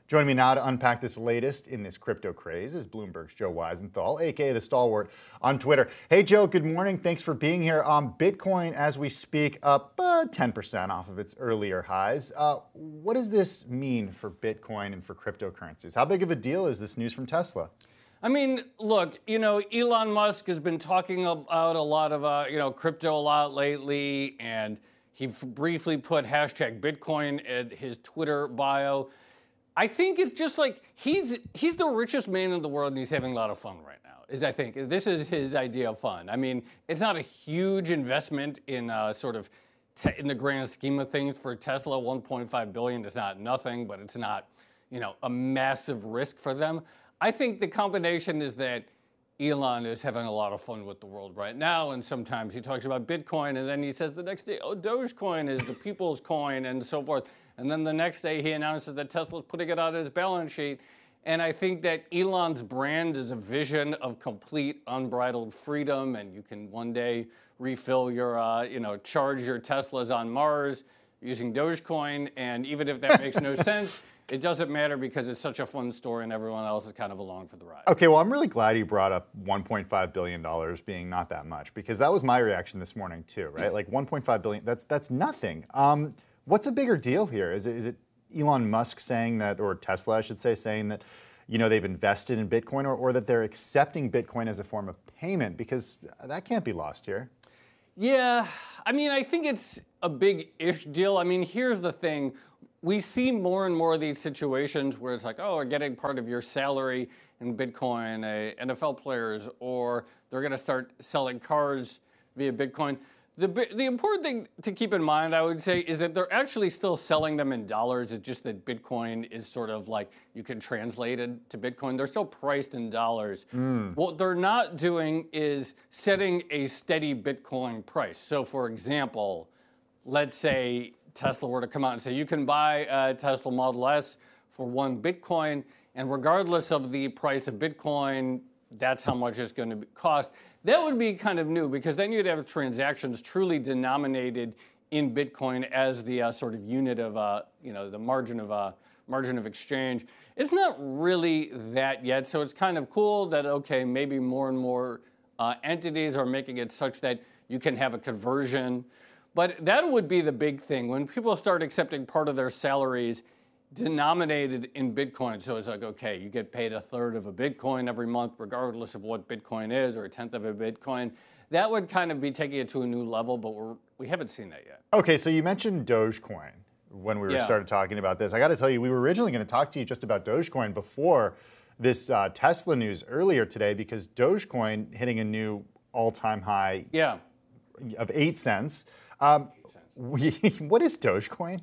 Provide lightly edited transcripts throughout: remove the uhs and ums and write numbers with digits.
Joining me now to unpack this latest in this crypto craze is Bloomberg's Joe Weisenthal, aka the Stalwart on Twitter. Hey Joe, good morning. Thanks for being here. Bitcoin, as we speak, up 10% off of its earlier highs. What does this mean for Bitcoin and for cryptocurrencies? How big of a deal is this news from Tesla? I mean, look, Elon Musk has been talking about a lot of, crypto a lot lately, and he briefly put hashtag Bitcoin at his Twitter bio. I think it's just like he's the richest man in the world, and he's having a lot of fun right now. I think this is his idea of fun. I mean, it's not a huge investment in in the grand scheme of things for Tesla. 1.5 billion is not nothing, but it's not a massive risk for them. I think the combination is that Elon is having a lot of fun with the world right now, and sometimes he talks about Bitcoin, and then he says the next day, oh, Dogecoin is the people's coin, and so forth. And then the next day he announces that Tesla's putting it on his balance sheet. And I think that Elon's brand is a vision of complete unbridled freedom, and you can one day refill your, charge your Teslas on Mars using Dogecoin, and even if that makes no sense, it doesn't matter because it's such a fun story and everyone else is kind of along for the ride. Okay, well, I'm really glad you brought up $1.5 billion being not that much, because that was my reaction this morning too, right? Like 1.5 billion, that's nothing. What's a bigger deal here? Is it Elon Musk saying that, or Tesla, I should say, saying that they've invested in Bitcoin, or that they're accepting Bitcoin as a form of payment? Because that can't be lost here. Yeah, I mean, I think it's a big-ish deal. I mean, here's the thing. We see more and more of these situations where it's like, oh, we're getting part of your salary in Bitcoin, NFL players, or they're going to start selling cars via Bitcoin. The important thing to keep in mind, I would say, is that they're actually still selling them in dollars. It's just that Bitcoin is sort of like, you can translate it to Bitcoin. They're still priced in dollars. What they're not doing is setting a steady Bitcoin price. So for example, let's say Tesla were to come out and say, you can buy a Tesla Model S for 1 Bitcoin, and regardless of the price of Bitcoin, that's how much it's going to cost. That would be kind of new, because then you'd have transactions truly denominated in Bitcoin as the sort of unit of, the margin of exchange. It's not really that yet, so it's kind of cool that, okay, maybe more and more entities are making it such that you can have a conversion. But that would be the big thing. When people start accepting part of their salaries denominated in Bitcoin, so it's like, okay, you get paid 1/3 of a Bitcoin every month, regardless of what Bitcoin is, or 1/10 of a Bitcoin, that would kind of be taking it to a new level, but we haven't seen that yet. Okay, so you mentioned Dogecoin when we started talking about this. I got to tell you, we were originally going to talk to you just about Dogecoin before this Tesla news earlier today, because Dogecoin hitting a new all-time high of 8 cents. What is Dogecoin?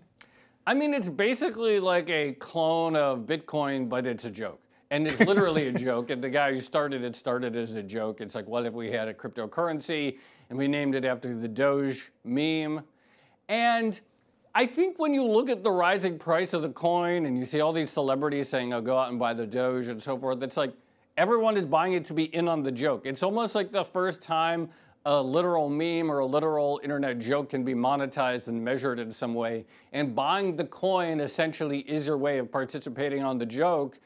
I mean, it's basically like a clone of Bitcoin, but it's a joke. And it's literally a joke. And the guy who started it as a joke. It's like, what if we had a cryptocurrency and we named it after the Doge meme? And I think when you look at the rising price of the coin and you see all these celebrities saying, oh, go out and buy the Doge and so forth, it's like everyone is buying it to be in on the joke. It's almost like the first time a literal meme or a literal internet joke can be monetized and measured in some way. And buying the coin essentially is your way of participating on the joke.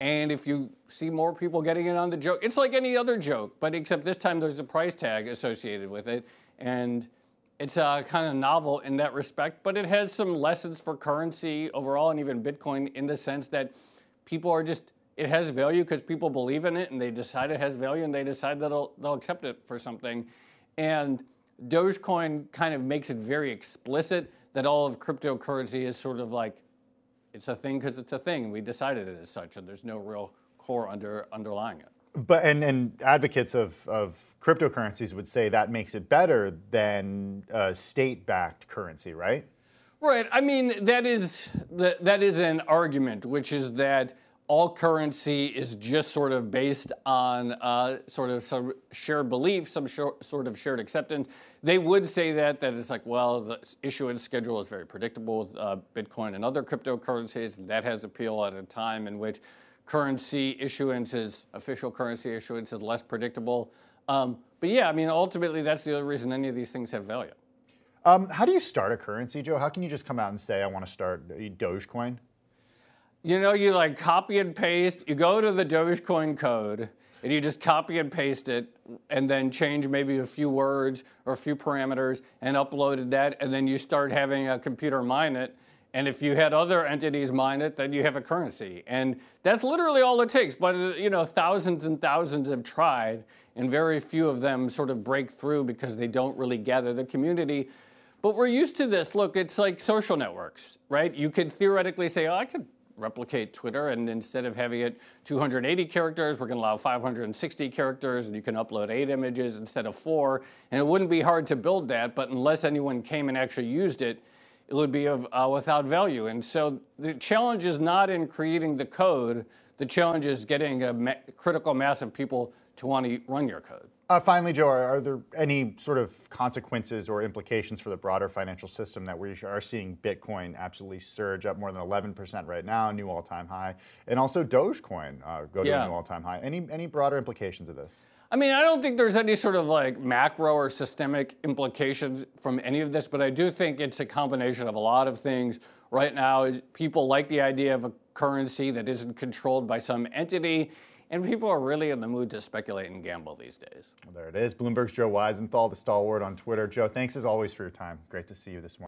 And if you see more people getting in on the joke, it's like any other joke, but except this time there's a price tag associated with it. And it's kind of novel in that respect, but it has some lessons for currency overall, and even Bitcoin, in the sense that people are just, it has value because people believe in it, and they decide it has value, and they decide that they'll accept it for something. And Dogecoin kind of makes it very explicit that all of cryptocurrency is sort of like, it's a thing because it's a thing, and we decided it as such, and there's no real core underlying it. But and advocates of cryptocurrencies would say that makes it better than state-backed currency, right? Right. I mean, that is an argument, which is that all currency is just sort of based on sort of some shared belief, some sort of shared acceptance. They would say that it's like, well, the issuance schedule is very predictable with Bitcoin and other cryptocurrencies, and that has appeal at a time in which currency issuance official currency issuance is less predictable. But yeah, I mean, ultimately, that's the other reason any of these things have value. How do you start a currency, Joe? How can you just come out and say, I want to start Dogecoin? You know, you like copy and paste, you go to the Dogecoin code, and you just copy and paste it, and then change maybe a few words or a few parameters, and uploaded that, and then you start having a computer mine it. And if you had other entities mine it, then you have a currency. And that's literally all it takes. But you know, thousands and thousands have tried, and very few of them sort of break through because they don't really gather the community. But we're used to this. Look, it's like social networks, right? You could theoretically say, oh, I could replicate Twitter, and instead of having it 280 characters, we're going to allow 560 characters, and you can upload 8 images instead of 4. And it wouldn't be hard to build that, but unless anyone came and actually used it, it would be without value. And so the challenge is not in creating the code. The challenge is getting a critical mass of people to want to run your code. Finally, Joe, are there any sort of consequences or implications for the broader financial system that we are seeing Bitcoin absolutely surge up more than 11% right now, new all-time high, and also Dogecoin go to a new all-time high? Any broader implications of this? I mean, I don't think there's any sort of like macro or systemic implications from any of this, but I do think it's a combination of a lot of things. Right now, people like the idea of a currency that isn't controlled by some entity, and people are really in the mood to speculate and gamble these days. Well, there it is. Bloomberg's Joe Weisenthal, the stalwart on Twitter. Joe, thanks as always for your time. Great to see you this morning.